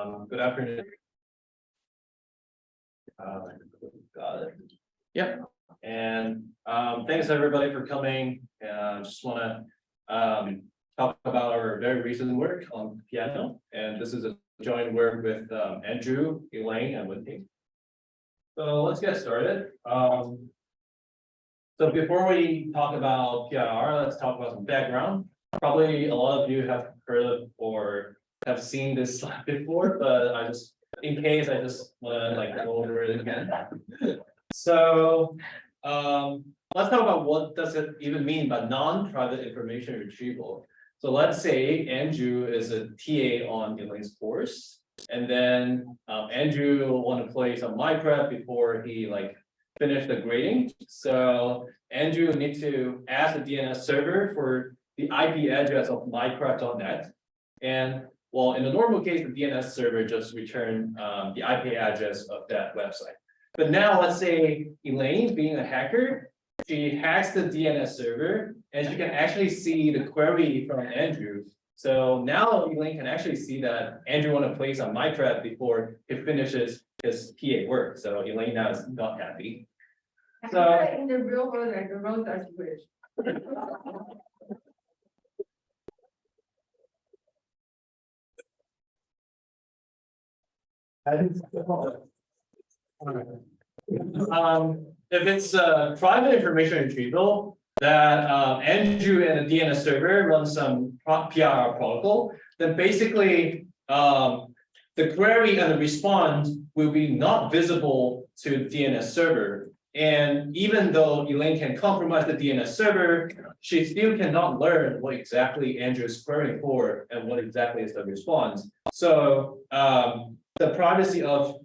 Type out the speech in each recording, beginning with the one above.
Good afternoon. Got it. Yep. And thanks everybody for coming. Just want to talk about our very recent work on piano. And this is a joint work with Andrew, Elaine, and with me. So let's get started. So before we talk about PIR, let's talk about some background. Probably a lot of you have heard of or have seen this slide before, but I just, in case, I just want to go over it again. So let's talk about what does it even mean by non-private information retrieval. So let's say Andrew is a TA on Elaine's course, and then Andrew will want to play some Minecraft before he finish the grading. So Andrew will need to ask the DNS server for the IP address of Minecraft.net. And well, in the normal case, the DNS server just return the IP address of that website. But now let's say Elaine, being a hacker, she hacks the DNS server and she can actually see the query from Andrew. So now Elaine can actually see that Andrew want to play some Minecraft before he finishes his PA work. So Elaine now is not happy. So in the real world, the road does switch. If it's private information retrieval that Andrew and the DNS server run some PIR protocol, then basically the query and the response will be not visible to the DNS server. And even though Elaine can compromise the DNS server, she still cannot learn what exactly Andrew is querying for and what exactly is the response. So the privacy of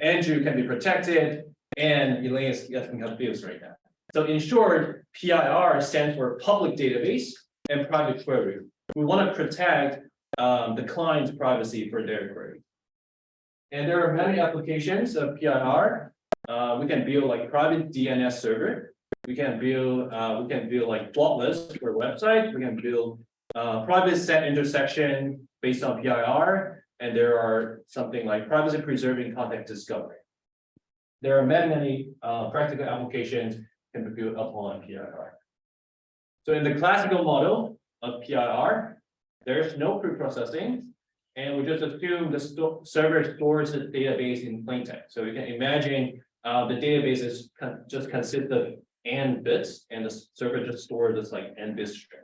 Andrew can be protected, and Elaine is getting confused right now. So in short, PIR stands for public database and private query. We want to protect the client's privacy for their query. And there are many applications of PIR. We can build private DNS server. We can build block lists for websites. We can build private set intersection based on PIR. And there are something like privacy preserving context discovery. There are many practical applications can be built upon PIR. So in the classical model of PIR, there's no preprocessing, and we just assume the server stores the database in plain text. So you can imagine the database is just consists of n bits, and the server just stores this n bit string.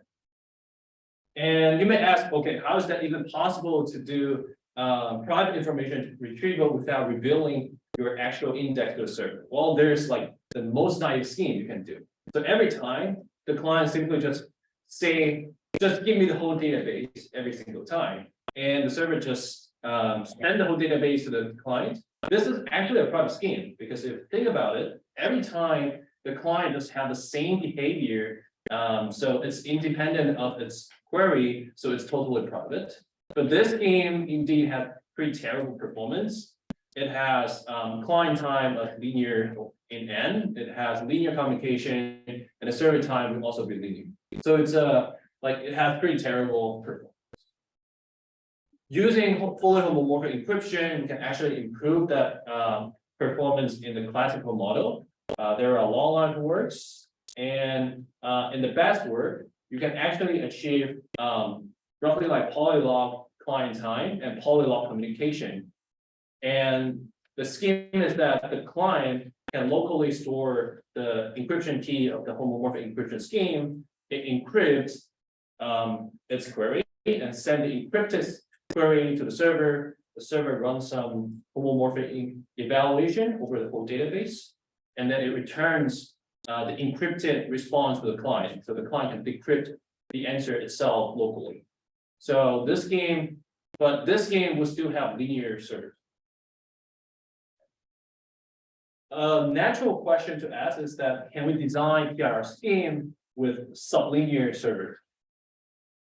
And you may ask, okay, how is that even possible to do private information retrieval without revealing your actual index to the server? Well, there's the most naive scheme you can do. So every time the client simply just say, just give me the whole database every single time. And the server just send the whole database to the client. This is actually a private scheme, because if you think about it, every time the client just have the same behavior, so it's independent of its query, so it's totally private. But this scheme indeed has pretty terrible performance. It has client time of linear in n. It has linear communication, and the server time will also be linear. So it's it has pretty terrible performance. Using fully homomorphic encryption, we can actually improve that performance in the classical model. There are a long line of works, and in the best work, you can actually achieve roughly polylog client time and polylog communication. And the scheme is that the client can locally store the encryption key of the homomorphic encryption scheme. It encrypts its query and send the encrypted query to the server. The server runs some homomorphic evaluation over the whole database, and then it returns the encrypted response to the client. So the client can decrypt the answer itself locally. So this game, but this game will still have linear servers. A natural question to ask is that, can we design PIR scheme with sublinear servers?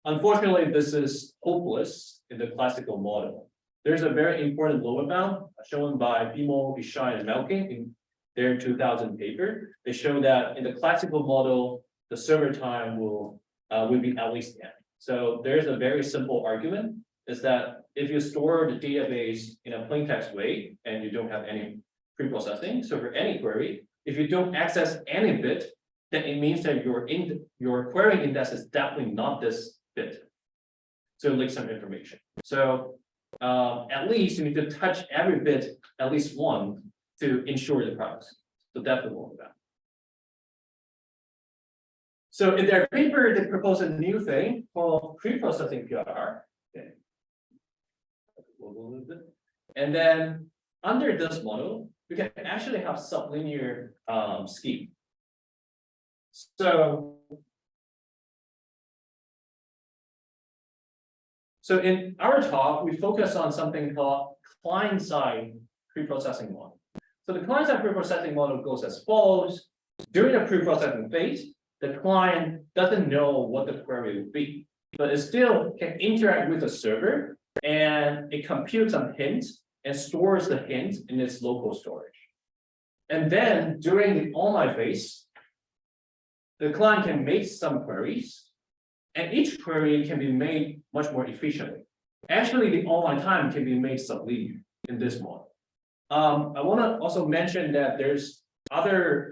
Unfortunately, this is hopeless in the classical model. There's a very important lower bound shown by Bimo, Ishai, and Melkin in their 2000 paper. They show that in the classical model, the server time will be at least n. So there's a very simple argument, is that if you store the database in a plain text way and you don't have any preprocessing, so for any query, if you don't access any bit, then it means that your query index is definitely not this bit. So it leaks some information. So at least you need to touch every bit at least one to ensure the privacy. So that's the rule of that. So in their paper, they propose a new thing called preprocessing PIR. Okay. And then under this model, we can actually have sublinear scheme. So in our talk, we focus on something called client-side preprocessing model. So the client-side preprocessing model goes as follows. During the preprocessing phase, the client doesn't know what the query will be, but it still can interact with the server and it computes some hints and stores the hints in its local storage. And then during the online phase, the client can make some queries, and each query can be made much more efficiently. Actually, the online time can be made sublinear in this model. I want to also mention that there's other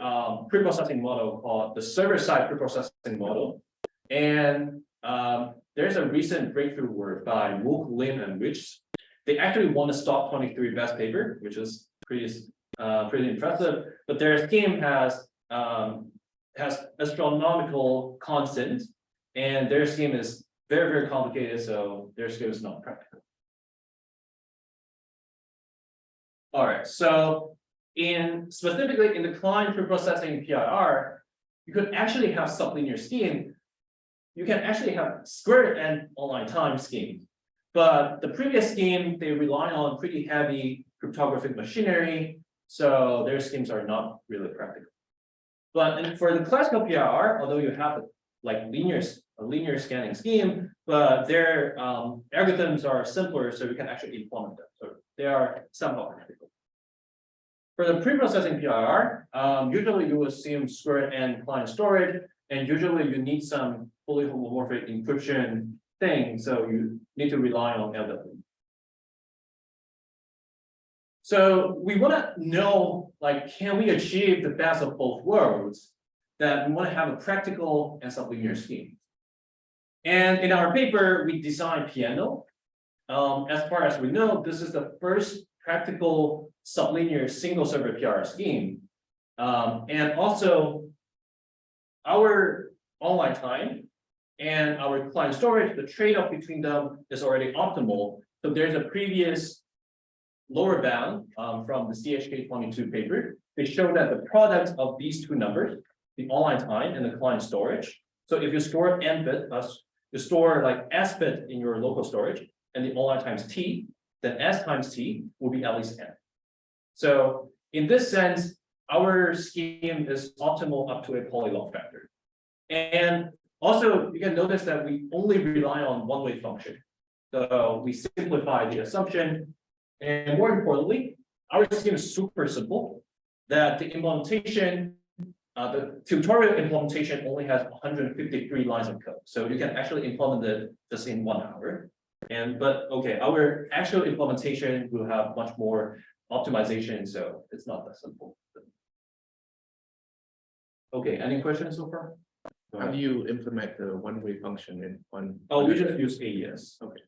preprocessing model called the server-side preprocessing model, and there's a recent breakthrough work by Wook, Lim, and Rich. They actually won the STOP 23 best paper, which is pretty impressive. But their scheme has astronomical constants, and their scheme is very, very complicated, so their scheme is not practical. All right, so specifically in the client preprocessing PIR, you could actually have sublinear scheme. You can actually have squared and online time scheme. But the previous scheme, they rely on pretty heavy cryptographic machinery, so their schemes are not really practical. But for the classical PIR, although you have like a linear scanning scheme, but their algorithms are simpler, so you can actually implement them. So they are somehow practical. For the preprocessing PIR, usually you assume squared and client storage, and usually you need some fully homomorphic encryption thing, so you need to rely on LW. So we want to know, like, can we achieve the best of both worlds? That we want to have a practical and sublinear scheme. And in our paper, we designed Piano. As far as we know, this is the first practical sublinear single server PIR scheme. And also, our online time and our client storage, the trade-off between them is already optimal. So there's a previous lower bound from the CHK22 paper. They show that the product of these two numbers, the online time and the client storage. So if you store n bit, you store like s bit in your local storage, and the online times t, then s times t will be at least n. So in this sense, our scheme is optimal up to a polylog factor. And also, you can notice that we only rely on one-way function. So we simplify the assumption. And more importantly, our scheme is super simple, that the implementation, the tutorial implementation only has 153 lines of code. So you can actually implement this in 1 hour. But okay, our actual implementation will have much more optimization, so it's not that simple. Okay, any questions so far? How do you implement the one-way function in one? Oh, we just use AES. Okay.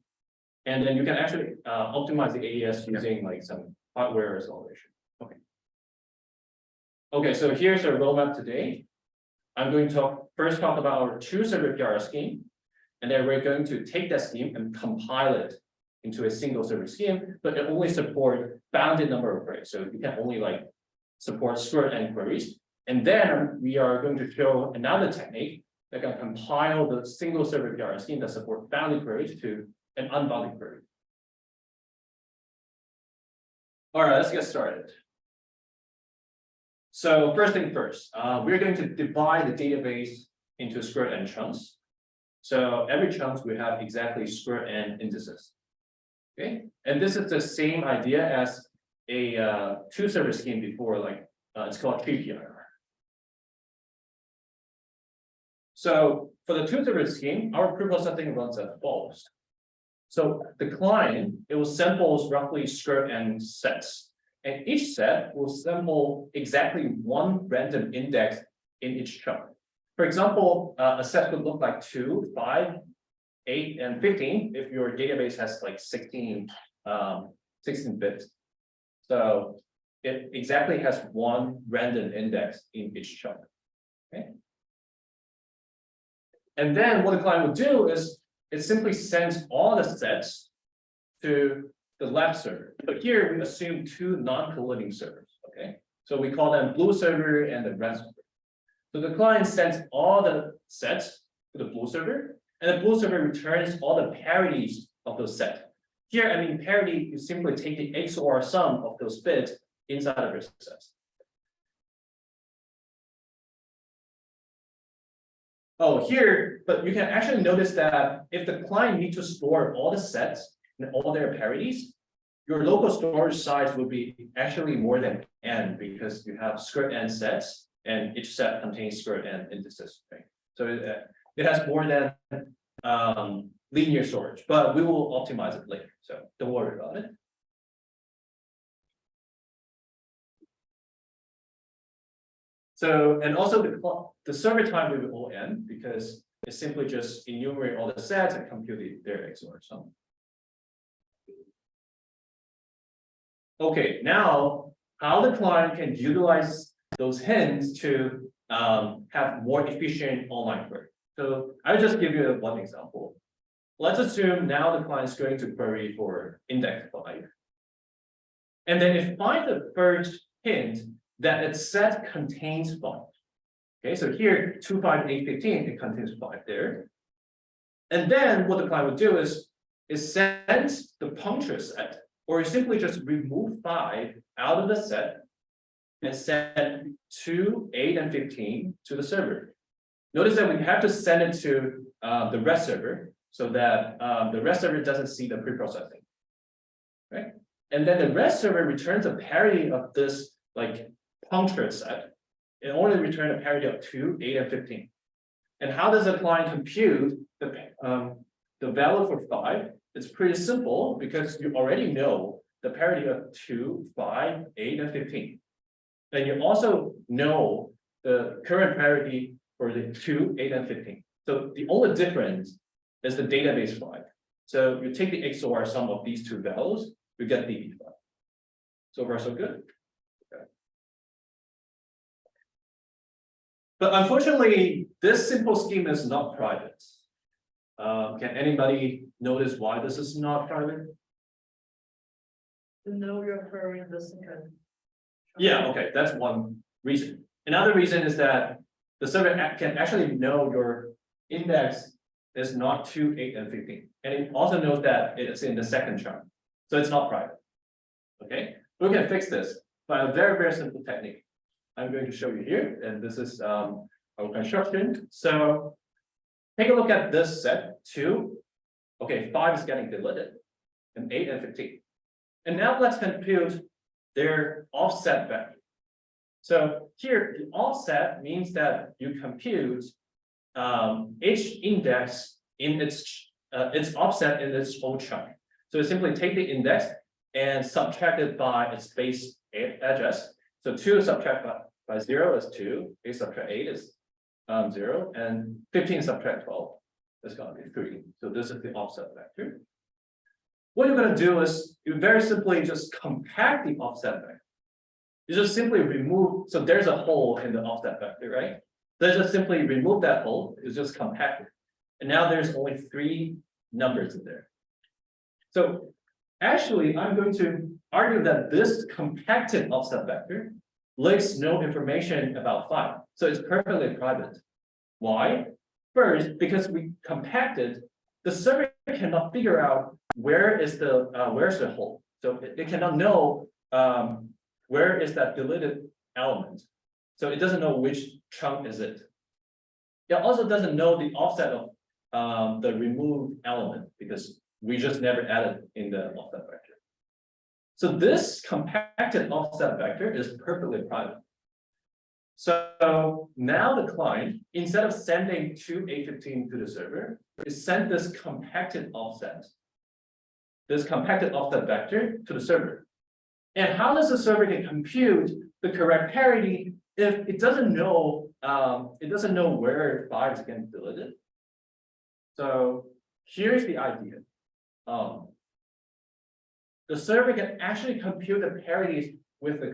And then you can actually optimize the AES using like some hardware acceleration. Okay. Okay, so here's our roadmap today. I'm going to first talk about our two-server PIR scheme, and then we're going to take that scheme and compile it into a single server scheme, but it only supports bounded number of queries. So you can only like support squared n queries. And then we are going to show another technique that can compile the single server PIR scheme that supports bounded queries to an unbounded query. All right, let's get started. So first thing first, we're going to divide the database into squared n chunks. So every chunk we have exactly squared n indices. Okay, and this is the same idea as a two-server scheme before, like it's called PPIR. So for the two-server scheme, our preprocessing runs as follows. So the client, it will sample roughly sqrt and sets. And each set will sample exactly one random index in each chunk. For example, a set could look like 2, 5, 8, and 15 if your database has like 16 bits. So it exactly has one random index in each chunk. Okay. And then what the client will do is it simply sends all the sets to the left server. But here we assume two non-colliding servers. Okay. So we call them blue server and the red server. So the client sends all the sets to the blue server, and the blue server returns all the parities of those sets. Here, I mean, parity, you simply take the XOR sum of those bits inside of your sets. Oh, here, but you can actually notice that if the client needs to store all the sets and all their parities, your local storage size will be actually more than n because you have sqrt n sets and each set contains sqrt n indices. Right? So it has more than linear storage, but we will optimize it later. So don't worry about it. So, and also the server time will be O(n) because it's simply just enumerate all the sets and compute their XOR sum. Okay, now how the client can utilize those hints to have more efficient online query. So I'll just give you one example. Let's assume now the client is going to query for index 5. And then it finds the first hint that its set contains 5. Okay, so here 2, 5, 8, 15, it contains 5 there. And then what the client would do is it sends the puncture set, or simply just remove 5 out of the set and send 2, 8, and 15 to the server. Notice that we have to send it to the rest server so that the rest server doesn't see the preprocessing. Right? And then the rest server returns a parity of this like punctured set. It only returns a parity of 2, 8, and 15. And how does the client compute the value for 5? It's pretty simple because you already know the parity of 2, 5, 8, and 15. And you also know the current parity for the 2, 8, and 15. So the only difference is the database 5. So you take the XOR sum of these two values, you get DB5. So far, so good. Okay. But unfortunately, this simple scheme is not private. Can anybody notice why this is not private? To know you're querying the second. Yeah, okay, that's one reason. Another reason is that the server can actually know your index is not 2, 8, and 15. And it also knows that it's in the second chunk. So it's not private. Okay, we can fix this by a very, very simple technique. I'm going to show you here, and this is our construction. So take a look at this set 2. Okay, 5 is getting deleted, and 8 and 15. And now let's compute their offset value. So here, the offset means that you compute each index in its offset in its whole chunk. So you simply take the index and subtract it by its base address. So 2 subtract by 0 is 2, 8 subtract 8 is 0, and 15 subtract 12 is going to be 3. So this is the offset vector. What you're going to do is you very simply just compact the offset vector. You just simply remove, so there's a hole in the offset vector, right? Let's just simply remove that hole, it's just compacted. And now there's only 3 numbers in there. So actually, I'm going to argue that this compacted offset vector leaves no information about 5. So it's perfectly private. Why? First, because we compacted, the server cannot figure out where's the hole. So it cannot know where is that deleted element. So it doesn't know which chunk is it. It also doesn't know the offset of the removed element because we just never added in the offset vector. So this compacted offset vector is perfectly private. So now the client, instead of sending 2, 8, 15 to the server, is send this compacted offset this compacted offset vector to the server. And how does the server can compute the correct parity if it doesn't know where 5 is getting deleted? So here's the idea. The server can actually compute the parities with the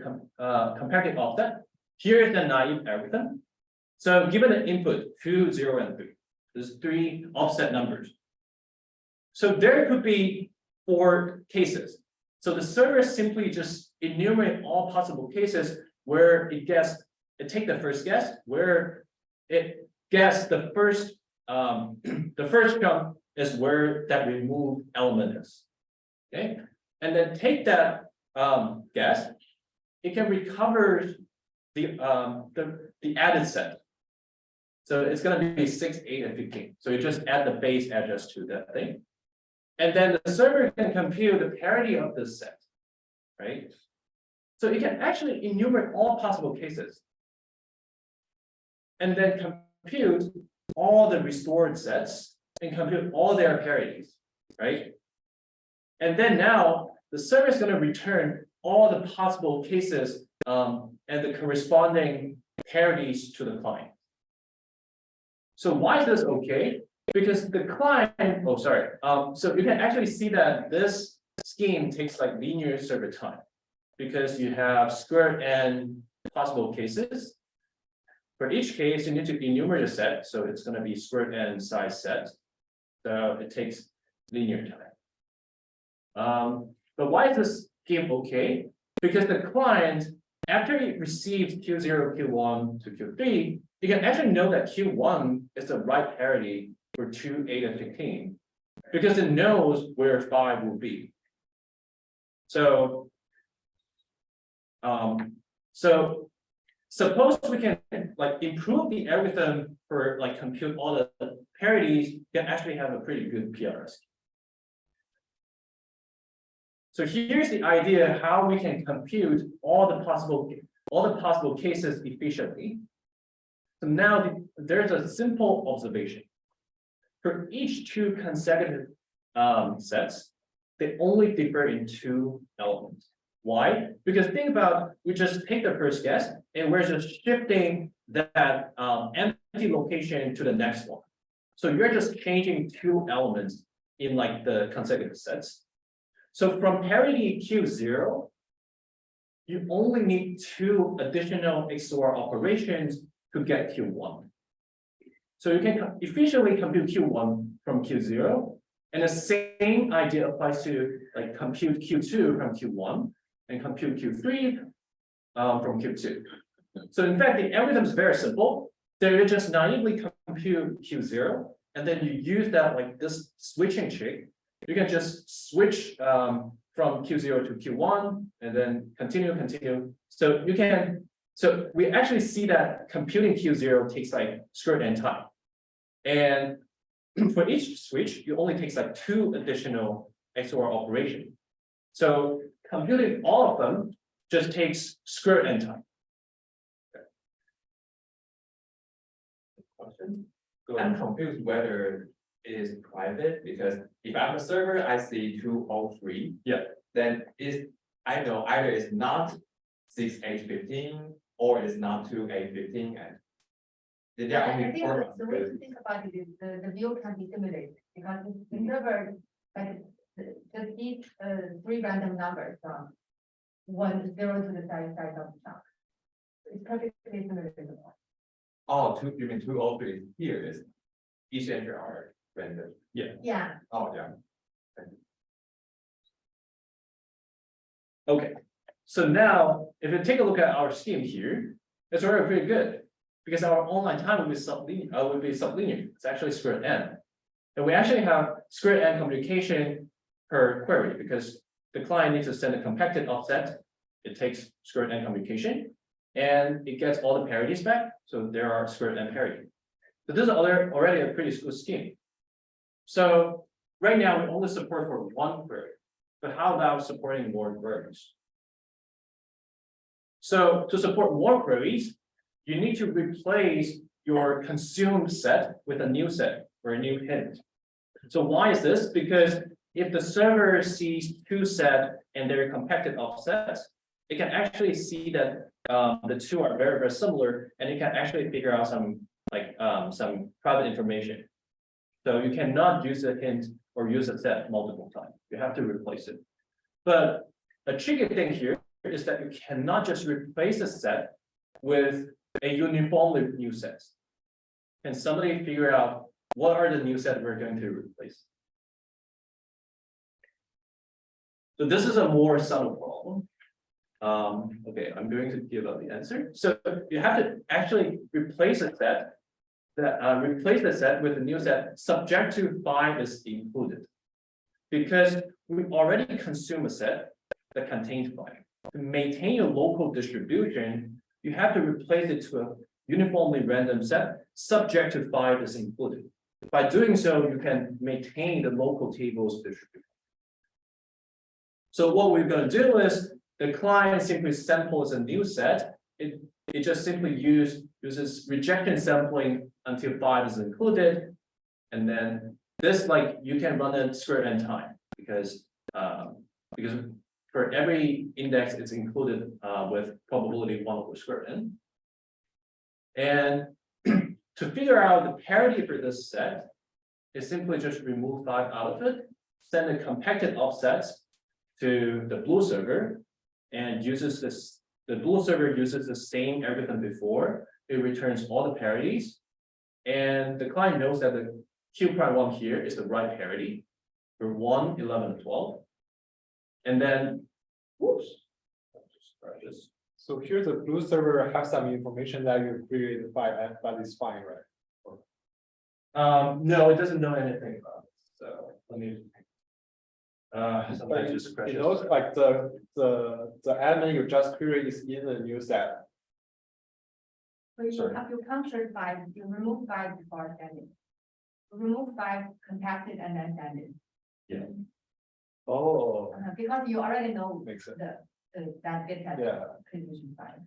compacted offset. Here is the naive algorithm. So given the input 2, 0, and 3, there's 3 offset numbers. So there could be 4 cases. So the server simply just enumerate all possible cases where it take the first guess, where it guess the first chunk is where that removed element is. Okay, and then take that guess, it can recover the added set. So it's going to be 6, 8, and 15. So you just add the base address to that thing. And then the server can compute the parity of this set, right? So it can actually enumerate all possible cases. And then compute all the restored sets and compute all their parities, right? And then now the server is going to return all the possible cases and the corresponding parities to the client. So why is this okay? Because the client, so you can actually see that this scheme takes like linear server time because you have square n possible cases. For each case, you need to enumerate a set, so it's going to be square n size set. So it takes linear time. But why is this scheme okay? Because the client, after it receives Q0, Q1 to Q3, you can actually know that Q1 is the right parity for 2, 8, and 15, because it knows where 5 will be. So, suppose we can like improve the algorithm for like compute all the parities, you can actually have a pretty good PRs. So here's the idea how we can compute all the possible cases efficiently. So now there's a simple observation. For each 2 consecutive sets, they only differ in 2 elements. Why? Because think about, we just take the first guess and we're just shifting that empty location to the next one. So you're just changing 2 elements in like the consecutive sets. So from parity Q0, you only need 2 additional XOR operations to get Q1. So you can efficiently compute Q1 from Q0, and the same idea applies to like compute Q2 from Q1 and compute Q3 from Q2. So in fact, the algorithm is very simple. They just naively compute Q0, and then you use that like this switching trick. You can just switch from Q0 to Q1 and then continue. So you can. So we actually see that computing Q0 takes like square n time. And for each switch, it only takes like 2 additional XOR operations. So computing all of them just takes square n time. Question. I'm confused whether it is private, because if I'm a server, I see 203. Yeah. Then I know either it's not 6H15 or it's not 2H15, and there are I only think 4 the way to think about it is the view can be simulated because the server like just these 3 random numbers from 1, 0 to the side of the chunk. It's perfectly simulated. Oh, you mean 203 here is each entry are random. Yeah. Oh, yeah. Okay. So now, if you take a look at our scheme here, it's already pretty good because our online time would be sublinear. It's actually square n. And we actually have square n communication per query because the client needs to send a compacted offset. It takes square n communication and it gets all the parities back. So there are square n parity. So this is already a pretty good scheme. So right now we only support for 1 query, but how about supporting more queries? So to support more queries, you need to replace your consumed set with a new set or a new hint. So why is this? Because if the server sees two sets and their compacted offsets, it can actually see that the two are very, very similar, and it can actually figure out some private information. So you cannot use a hint or use a set multiple times. You have to replace it. But a tricky thing here is that you cannot just replace a set with a uniformly new set. Can somebody figure out what are the new sets we're going to replace? So this is a more subtle problem. Okay, I'm going to give up the answer. So you have to actually replace a set replace the set with a new set subject to 5 is included. Because we already consume a set that contains 5. To maintain a local distribution, you have to replace it to a uniformly random set subject to 5 is included. By doing so, you can maintain the local tables distribution. So what we're going to do is the client simply samples a new set. It just simply uses rejection sampling until 5 is included. And then this, like, you can run it square n time because for every index it's included with probability 1 over square n. And to figure out the parity for this set, is simply just remove 5 out of it, send the compacted offsets to the blue server, and uses this. The blue server uses the same algorithm before. It returns all the parities, and the client knows that the Q prime 1 here is the right parity for 1, 11, and 12. And then, whoops, just try this. So here the blue server has some information that you created by F, but it's fine, right? No, it doesn't know anything about it. So let me. Sometimes just It knows like the element you just created is in the new set. So you Sorry. have you counter 5, you remove 5 before sending. Remove 5 compacted and then send it. Oh, Because you already know makes sense. that it has Yeah. condition 5.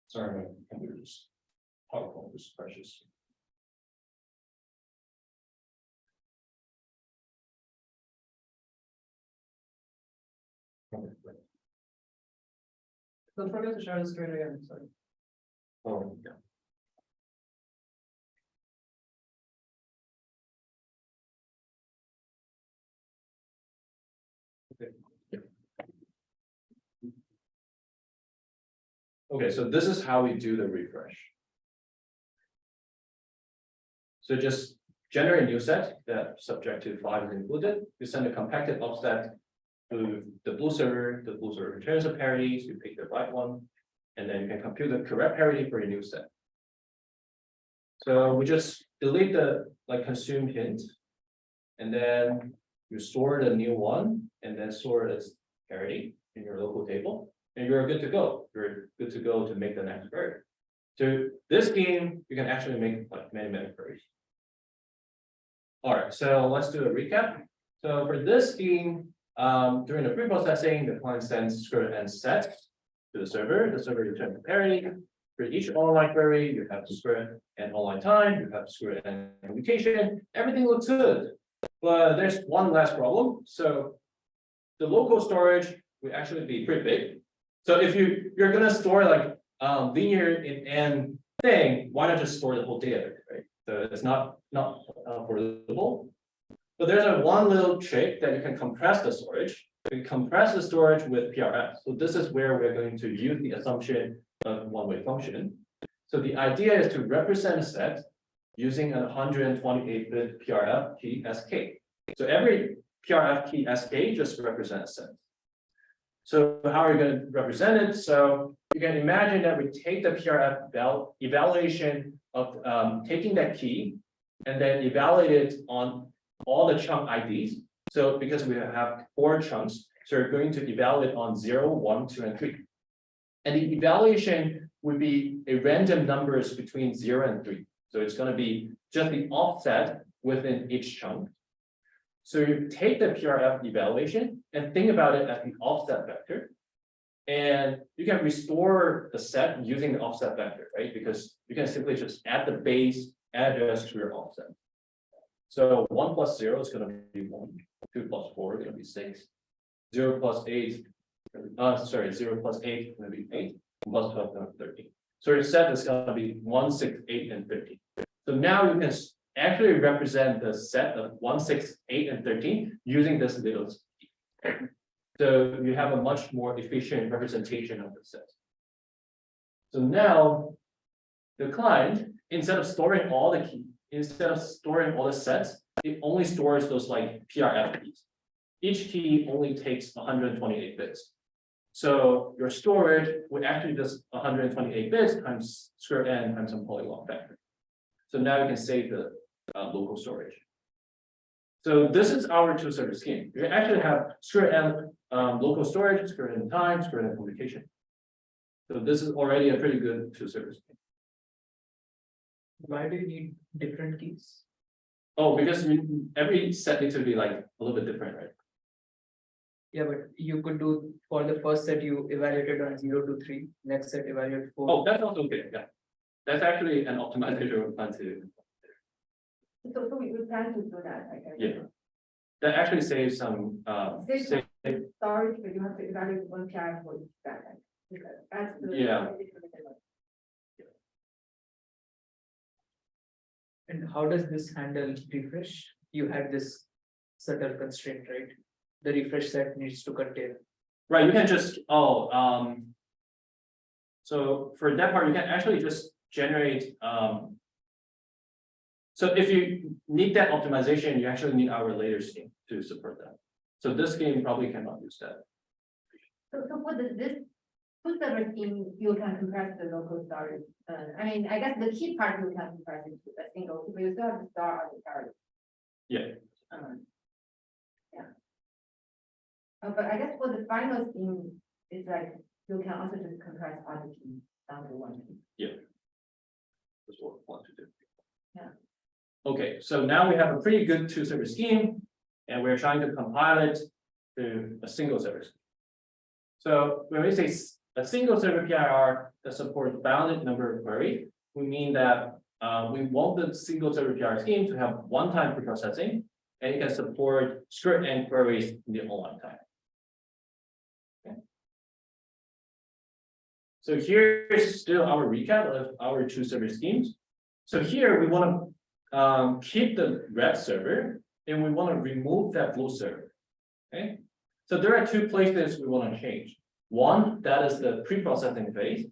Sorry, my computer's powerful, is precious. Don't forget to share the screen again, sorry. Oh, yeah. Okay, so this is how we do the refresh. So just generate a new set that subject to 5 is included. You send a compacted offset to the blue server returns the parities, you pick the right one, and then you can compute the correct parity for your new set. So we just delete the consumed hint, and then you store the new one, and then store it as parity in your local table, and you're good to go. You're good to go to make the next query. So this scheme, you can actually make like many queries. All right, so let's do a recap. So for this scheme, during the preprocessing, the client sends square n sets to the server returns the parity. For each online query, you have square n online time, you have square n communication, everything looks good. But there's one last problem. So the local storage will actually be pretty big. So if you're gonna store like linear in n thing, why not just store the whole data, right? So it's not affordable. But there's one little trick that you can compress the storage. You can compress the storage with PRFs. So this is where we're going to use the assumption of one-way function. So the idea is to represent a set using a 128-bit PRF key SK. So every PRF key SK just represents a set. So how are you going to represent it? So you can imagine that we take the PRF evaluation of taking that key and then evaluate it on all the chunk IDs. So because we have 4 chunks, so we're going to evaluate on 0, 1, 2, and 3. And the evaluation would be a random numbers between 0 and 3. So it's going to be just the offset within each chunk. So you take the PRF evaluation and think about it as the offset vector. And you can restore the set using the offset vector, right? Because you can simply just add the base address to your offset. So 1 plus 0 is gonna be 1, 2 plus 4 is gonna be 6. 0 plus 8, 0 plus 8 is gonna be 8, plus 12 is gonna be 13. So your set is gonna be 1, 6, 8, and 13. So now you can actually represent the set of 1, 6, 8, and 13 using this little. So you have a much more efficient representation of the set. So now the client, instead of storing all the sets, it only stores those like PRF keys. Each key only takes 128 bits. So your storage would actually just 128 bits times square n times some polygon factor. So now you can save the local storage. So this is our two-server scheme. You actually have square n local storage, square n time, square n computation. So this is already a pretty good two-server scheme. Why do you need different keys? Oh, because every set needs to be like a little bit different, right? Yeah, but you could do for the first set you evaluated on 0 to 3, next set evaluate 4. Oh, that's also good. Yeah, that's actually an optimizer we plan to. So we plan to do that, I guess. Yeah, that actually saves some. Save storage, but you have to evaluate one PI for each set. Because that's the. Yeah. And how does this handle refresh? You had this subtle constraint, right? The refresh set needs to contain. Right, you can just, so for that part, you can actually just generate, so if you need that optimization, you actually need our later scheme to support that. So this scheme probably cannot use that. So for this two-server scheme, you can compress the local storage. I mean, I guess the key part you can compress it to a single, but you still have to store on the storage. Yeah. Yeah. But I guess for the final scheme, it's like you can also just compress all the keys down to one key. That's what we want to do. Yeah. Okay, so now we have a pretty good two-server scheme, and we're trying to compile it to a single server scheme. So when we say a single server PIR that supports bounded number of queries, we mean that we want the single server PIR scheme to have one-time preprocessing, and it can support square n queries in the online time. Okay. So here's still our recap of our two server schemes. So here we want to keep the red server, and we want to remove that blue server. Okay. So there are two places we want to change. One, that is the pre-processing phase.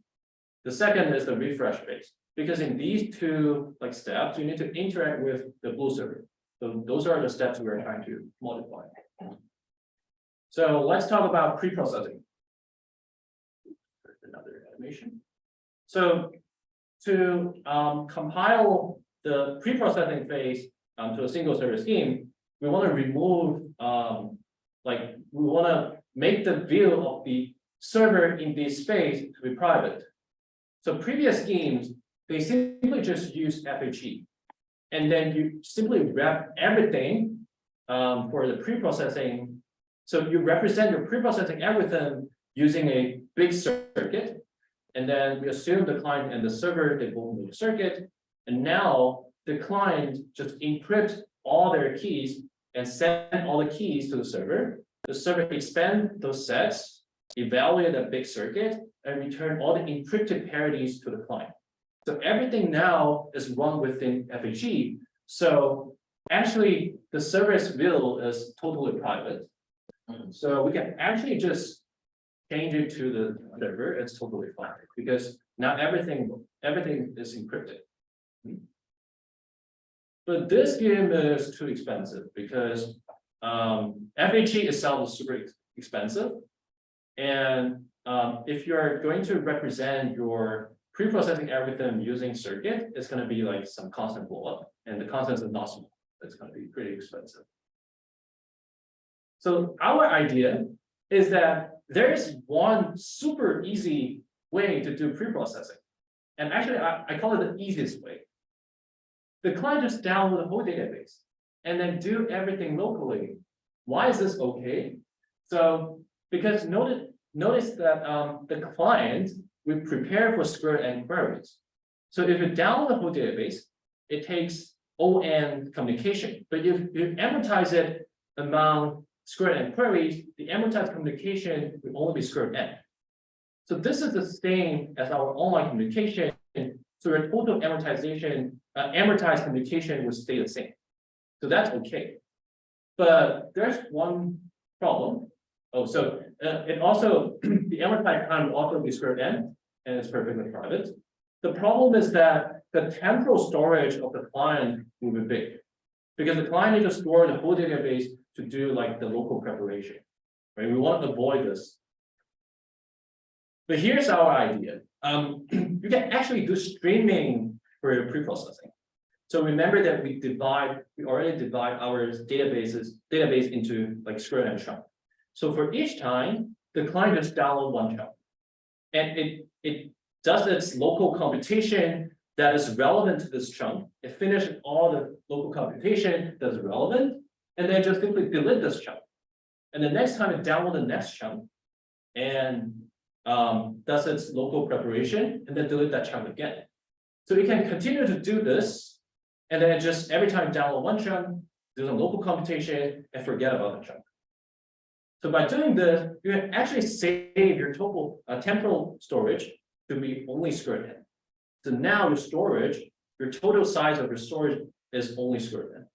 The second is the refresh phase. Because in these two steps, you need to interact with the blue server. So those are the steps we're trying to modify. So let's talk about pre-processing. Another animation. So to compile the pre-processing phase to a single server scheme, we want to remove we want to make the view of the server in this space to be private. So previous schemes, they simply just use FHE. And then you simply wrap everything for the pre-processing. So you represent your pre-processing algorithm using a big circuit. And then we assume the client and the server, they both know the circuit. And now the client just encrypts all their keys and send all the keys to the server. The server expand those sets, evaluate that big circuit, and return all the encrypted parities to the client. So everything now is run within FHE. So actually, the server's view is totally private. So we can actually just change it to the server. It's totally fine because now everything is encrypted. But this game is too expensive because FHE itself is super expensive. And if you're going to represent your pre-processing algorithm using circuit, it's going to be like some constant blow up, and the constant is not small. It's going to be pretty expensive. So our idea is that there is one super easy way to do pre-processing. And actually, I call it the easiest way. The client just download the whole database and then do everything locally. Why is this okay? So because notice that the client will prepare for square n queries. So if you download the whole database, it takes ON communication. But if you amortize it among squared n queries, the amortized communication will only be squared n. So this is the same as our online communication. So your total amortized communication will stay the same. So that's okay. But there's one problem. Oh, so it also, the amortized time will also be squared n, and it's perfectly private. The problem is that the temporal storage of the client will be big, because the client needs to store the whole database to do like the local preparation, right? We want to avoid this. But here's our idea. You can actually do streaming for your preprocessing. So remember that we already divide our database into like square and chunk. So for each time, the client just download one chunk, and it does its local computation that is relevant to this chunk. It finishes all the local computation that's relevant, and then just simply delete this chunk. And the next time it downloads the next chunk, and does its local preparation, and then delete that chunk again. So you can continue to do this, and then just every time download one chunk, do some local computation, and forget about the chunk. So by doing this, you can actually save your total temporal storage to be only squared n. So now your total size of your storage is only squared n.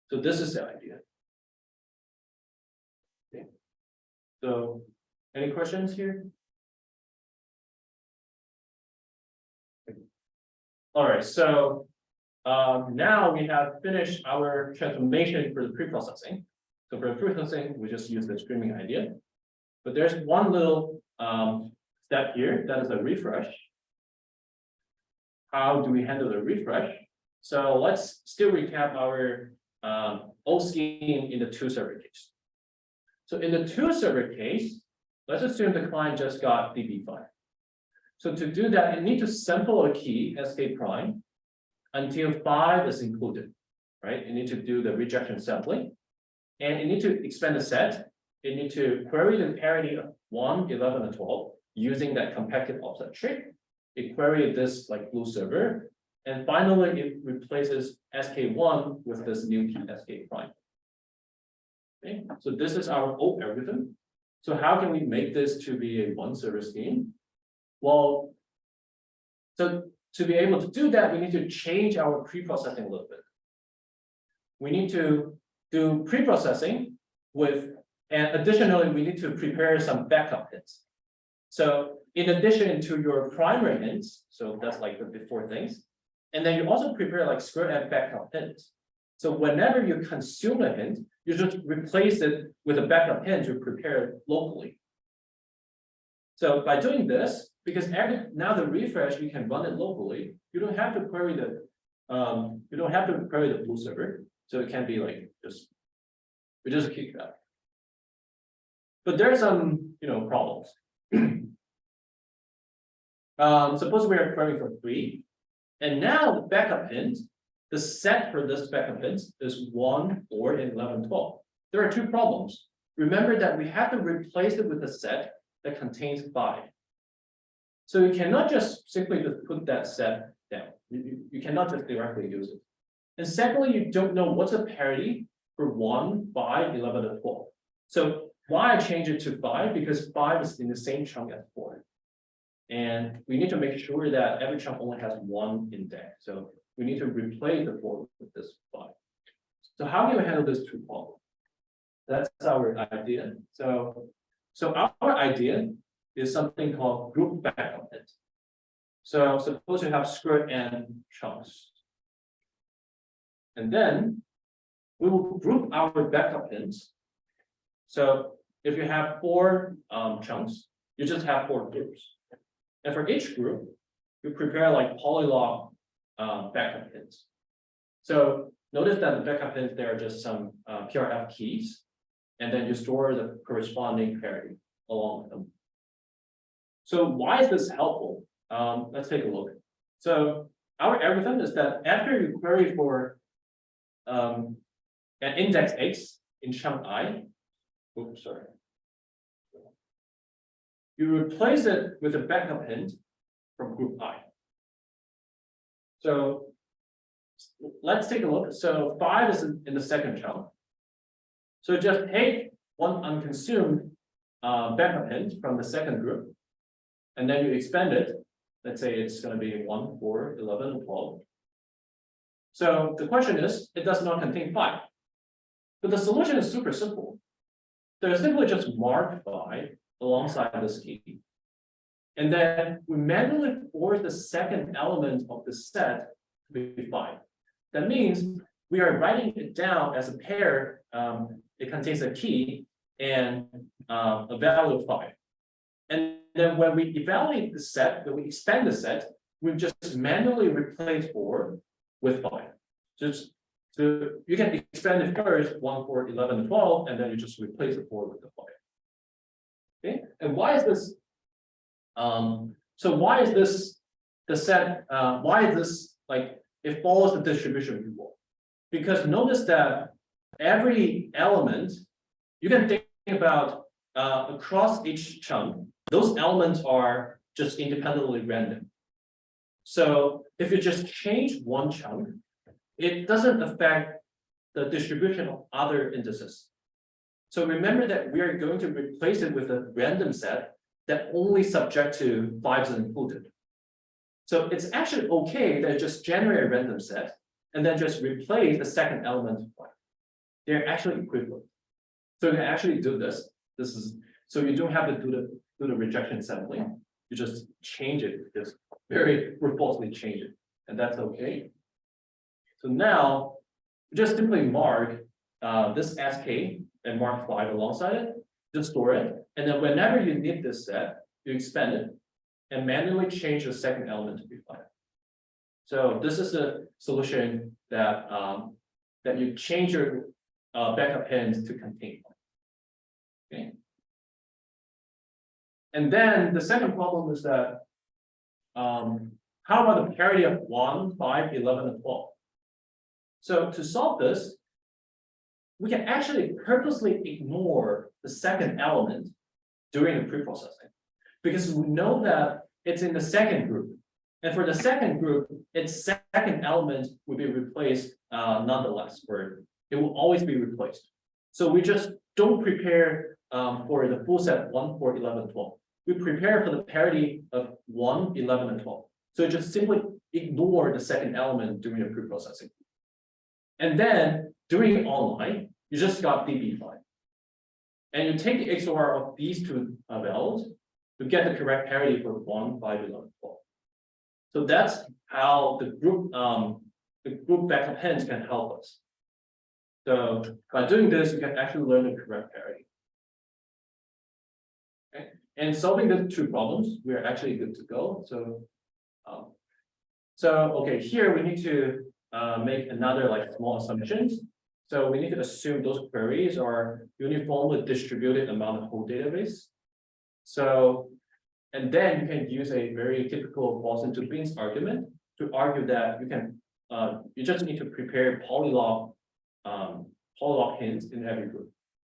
So this is the idea. Okay. So any questions here? All right, so now we have finished our transformation for the preprocessing. So for the preprocessing, we just use the streaming idea. But there's one little step here, that is a refresh. How do we handle the refresh? So let's still recap our old scheme in the two server case. So in the two server case, let's assume the client just got DB5. So to do that, you need to sample a key, SK prime, until 5 is included, right? You need to do the rejection sampling, and you need to expand the set. You need to query the parity of 1, 11, and 12 using that compacted offset trick. It queries this like blue server, and finally it replaces SK1 with this new key SK prime. Okay, so this is our old algorithm. So how can we make this to be a one server scheme? Well, so to be able to do that, we need to change our preprocessing a little bit. We need to do preprocessing with, and additionally, we need to prepare some backup hits. So in addition to your primary hints, so that's like the before things, and then you also prepare like square and backup hints. So whenever you consume a hint, you just replace it with a backup hint to prepare it locally. So by doing this, because now the refresh, you can run it locally. You don't have to query the blue server. So it can be like we just kick it out. But there's some problems. Suppose we are querying for 3, and now the backup hint, the set for this backup hint is 1, 4, and 11, 12. There are two problems. Remember that we have to replace it with a set that contains 5. So you cannot just simply just put that set down. You cannot just directly use it. And secondly, you don't know what's a parity for 1, 5, 11, and 12. So why I change it to 5? Because 5 is in the same chunk as 4. And we need to make sure that every chunk only has 1 index. So we need to replace the 4 with this 5. So how do we handle this two problems? That's our idea. So our idea is something called group backup hint. So suppose you have square n chunks. And then we will group our backup hints. So if you have 4 chunks, you just have 4 groups. And for each group, you prepare like polylog backup hints. So notice that the backup hints, there are just some PRF keys, and then you store the corresponding parity along with them. So why is this helpful? Let's take a look. So our algorithm is that after you query for an index X in chunk I, oops, sorry. You replace it with a backup hint from group I. So let's take a look. So 5 is in the second chunk. So just take one unconsumed backup hint from the second group, and then you expand it. Let's say it's going to be 1, 4, 11, and 12. So the question is, it does not contain 5. But the solution is super simple. They're simply just mark 5 alongside this key. And then we manually force the second element of the set to be 5. That means we are writing it down as a pair. It contains a key and a value of 5. And then when we evaluate the set, when we expand the set, we just manually replace 4 with 5. So you can expand it first, 1, 4, 11, and 12, and then you just replace the 4 with the 5. Okay, and why is this? So why is this the set? Why is this like it follows the distribution rule? Because notice that every element you can think about across each chunk, those elements are just independently random. So if you just change one chunk, it doesn't affect the distribution of other indices. So remember that we are going to replace it with a random set that only subject to 5s included. So it's actually okay to just generate a random set and then just replace the second element with 5. They're actually equivalent. So you can actually do this. This is so you don't have to do the rejection sampling. You just change it, just very falsely change it, and that's okay. So now just simply mark this SK and mark 5 alongside it, just store it, and then whenever you need this set, you expand it and manually change the second element to be 5. So this is a solution that that you change your backup hints to contain. Okay. And then the second problem is that how about the parity of 1, 5, 11, and 12? So to solve this, we can actually purposely ignore the second element during the preprocessing, because we know that it's in the second group. And for the second group, its second element will be replaced nonetheless, or it will always be replaced. So we just don't prepare for the full set 1, 4, 11, 12. We prepare for the parity of 1, 11, and 12. So just simply ignore the second element during the preprocessing. And then during online, you just got DB5. And you take the XOR of these two values to get the correct parity for 1, 5, 11, 12. So that's how the group backup hints can help us. So by doing this, you can actually learn the correct parity. Okay. And solving the two problems, we are actually good to go. So okay, here we need to make another like small assumptions. So we need to assume those queries are uniformly distributed among the whole database. So, and then you can use a very typical false into beans argument to argue that you can you just need to prepare polylog hints in every group,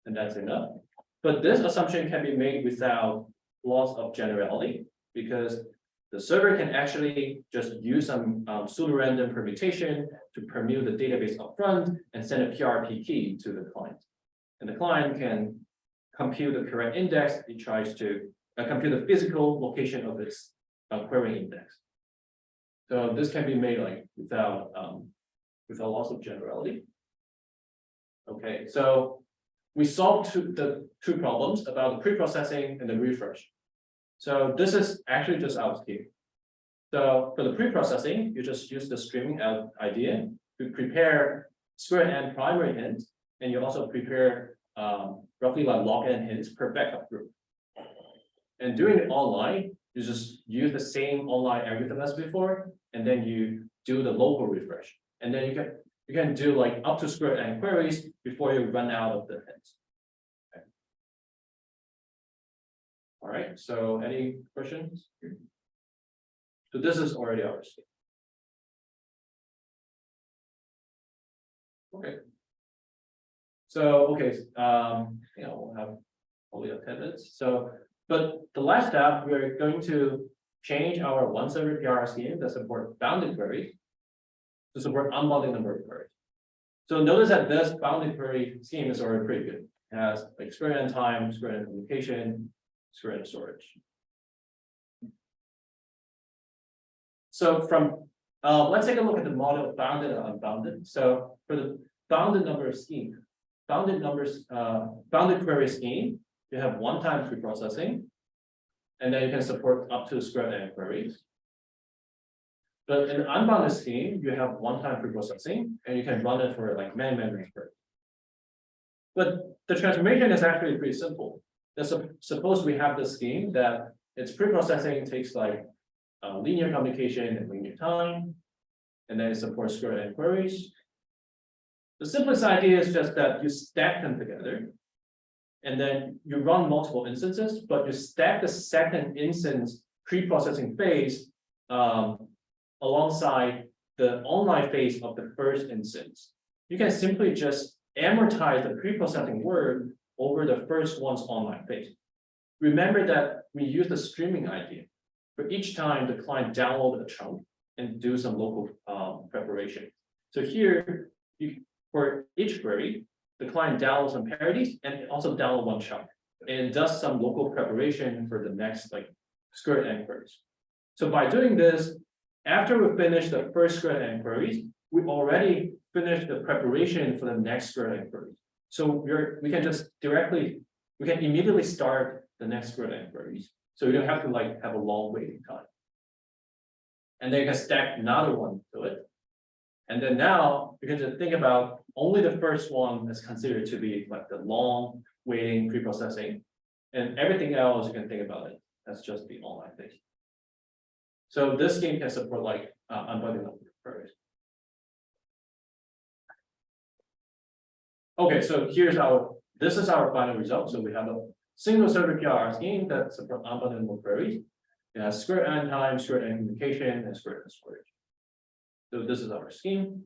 and that's enough. But this assumption can be made without loss of generality, because the server can actually just use some pseudo-random permutation to permute the database upfront and send a PRP key to the client. And the client can compute the correct index. It tries to compute the physical location of its query index. So this can be made like without loss of generality. Okay, so we solved the two problems about the preprocessing and the refresh. So this is actually just our scheme. So for the preprocessing, you just use the streaming out idea to prepare square n primary hints, and you also prepare roughly like log n hints per backup group. And doing it online, you just use the same online algorithm as before, and then you do the local refresh. And then you can do like up to square n queries before you run out of the hints. Okay. All right, so any questions? So this is already our scheme. Okay. So okay, we'll have probably 10 minutes. So, but the last step, we're going to change our one server PIR scheme that support bounded queries. to support unbounded number of queries. So notice that this bounded query scheme is already pretty good. It has like square n time, square n communication, square n storage. So from let's take a look at the model of bounded and unbounded. So for the bounded number of scheme, bounded query scheme, you have one-time preprocessing, and then you can support up to square n queries. But in the unbounded scheme, you have one-time preprocessing, and you can run it for like many queries. But the transformation is actually pretty simple. Suppose we have this scheme that its preprocessing takes like linear communication and linear time, and then it supports square n queries. The simplest idea is just that you stack them together, and then you run multiple instances, but you stack the second instance preprocessing phase alongside the online phase of the first instance. You can simply just amortize the preprocessing word over the first one's online phase. Remember that we use the streaming idea. For each time the client download a chunk and do some local preparation. So here, for each query, the client downloads some parities and also download one chunk and does some local preparation for the next like square n queries. So by doing this, after we finish the first square n queries, we already finished the preparation for the next square n queries. So we can immediately start the next square n queries. So you don't have to like have a long waiting time. And then you can stack another one to it. And then now you can just think about only the first one is considered to be like the long waiting preprocessing. And everything else you can think about it. That's just the online phase. So this game can support like unbounded number of queries. Okay, so this is our final result. So we have a single server PIR scheme that supports unbounded number of queries. It has square n time, square n communication, and square n storage. So this is our scheme.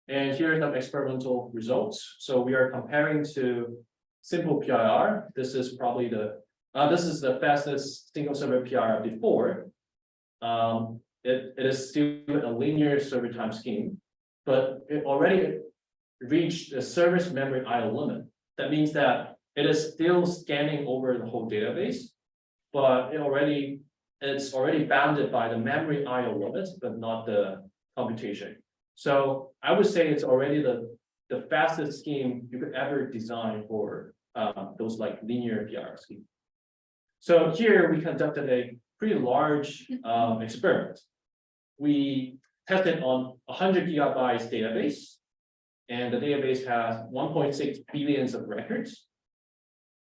And here are some experimental results. So we are comparing to simple PIR. This is probably this is the fastest single server PIR before. It is still a linear server time scheme, but it already reached the service memory IO limit. That means that it is still scanning over the whole database, but it's already bounded by the memory IO limits, but not the computation. So I would say it's already the fastest scheme you could ever design for those like linear PIR schemes. So here we conducted a pretty large experiment. We tested on 100 gigabytes database, and the database has 1.6 billions of records.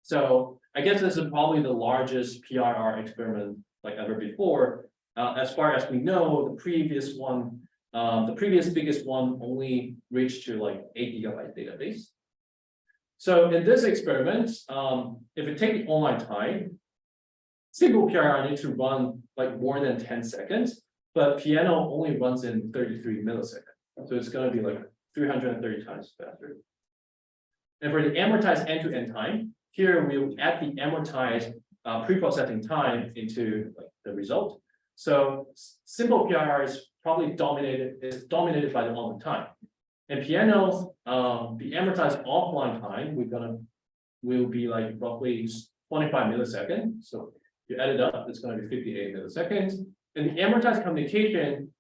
So I guess this is probably the largest PIR experiment like ever before. As far as we know, the previous biggest one only reached to like 8 gigabyte database. So in this experiment, if you take the online time, single PIR needs to run like more than 10 seconds, but piano only runs in 33 milliseconds. So it's going to be like 330 times faster. And for the amortized end-to-end time, here we'll add the amortized preprocessing time into like, the result. So simple PIR is probably dominated by the online time. And piano, the amortized offline time will be like roughly 25 milliseconds. So you add it up, it's going to be 58 milliseconds. And the amortized communication,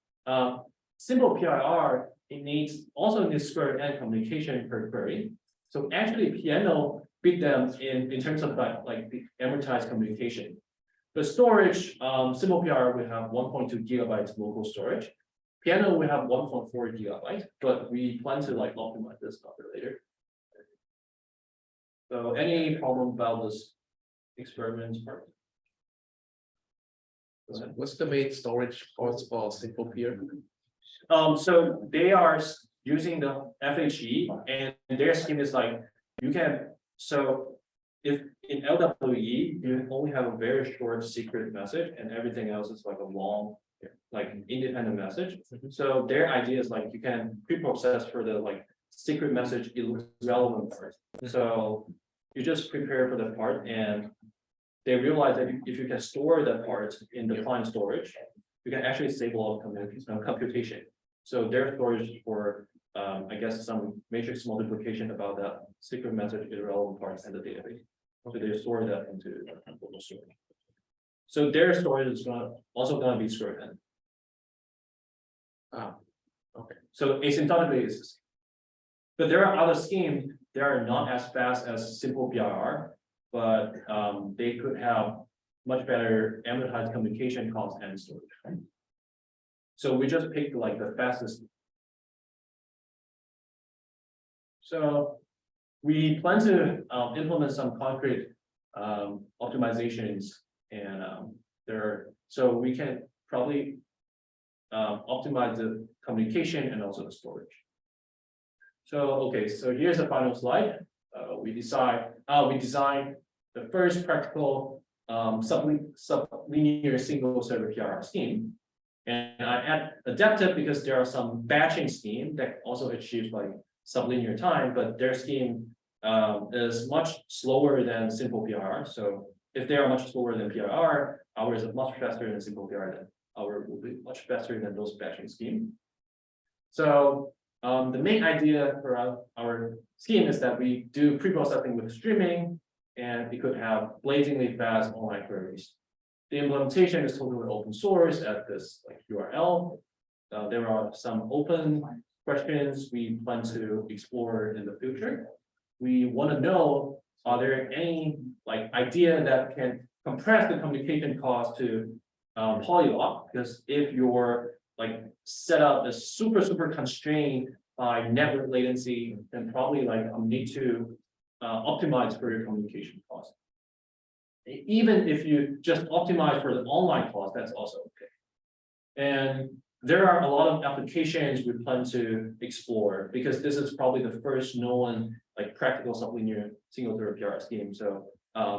simple PIR, it also needs square n communication per query. So actually piano beat them in terms of like the amortized communication. The storage, simple PIR we have 1.2 gigabytes local storage. Piano we have 1.4 gigabytes, but we plan to like optimize this number later. So any problem about this experiment? What's the main storage ports for simple PIR? So they are using the FHE, and their scheme is like so if in LWE you only have a very short secret message and everything else is like a long like independent message. So their idea is like you can preprocess for the like secret message irrelevant part. So you just prepare for that part, and they realize that if you can store that part in the client storage, you can actually save a lot of computation. So their storage for, I guess, some matrix multiplication about that secret message irrelevant parts in the database. So they store that into local storage. So their storage is also gonna be stored in. Okay. So asymptotically is the same. But there are other schemes that are not as fast as simple PIR, but they could have much better amortized communication cost and storage. Right? So we just picked like the fastest. So we plan to implement some concrete optimizations and so we can probably optimize the communication and also the storage. So, okay, so here's the final slide. We designed the first practical sublinear single server PRR scheme. And I adapted because there are some batching scheme that also achieves like sublinear time, but their scheme is much slower than simple PRR. So if they are much slower than PRR, ours is much faster than simple PRR, then our will be much faster than those batching scheme. So the main idea for our scheme is that we do pre-processing with streaming, and we could have blazingly fast online queries. The implementation is totally open source at this like URL. There are some open questions we plan to explore in the future. We want to know, are there any like idea that can compress the communication cost to polylog? Because if your like setup is super constrained by network latency, then probably like need to optimize for your communication cost. Even if you just optimize for the online cost, that's also okay. And there are a lot of applications we plan to explore because this is probably the first known like practical sublinear single server PRR scheme. So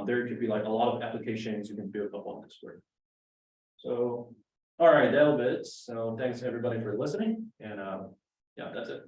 there could be like a lot of applications you can build up on this work. So, all right, that'll be it. So thanks everybody for listening. And yeah, that's it.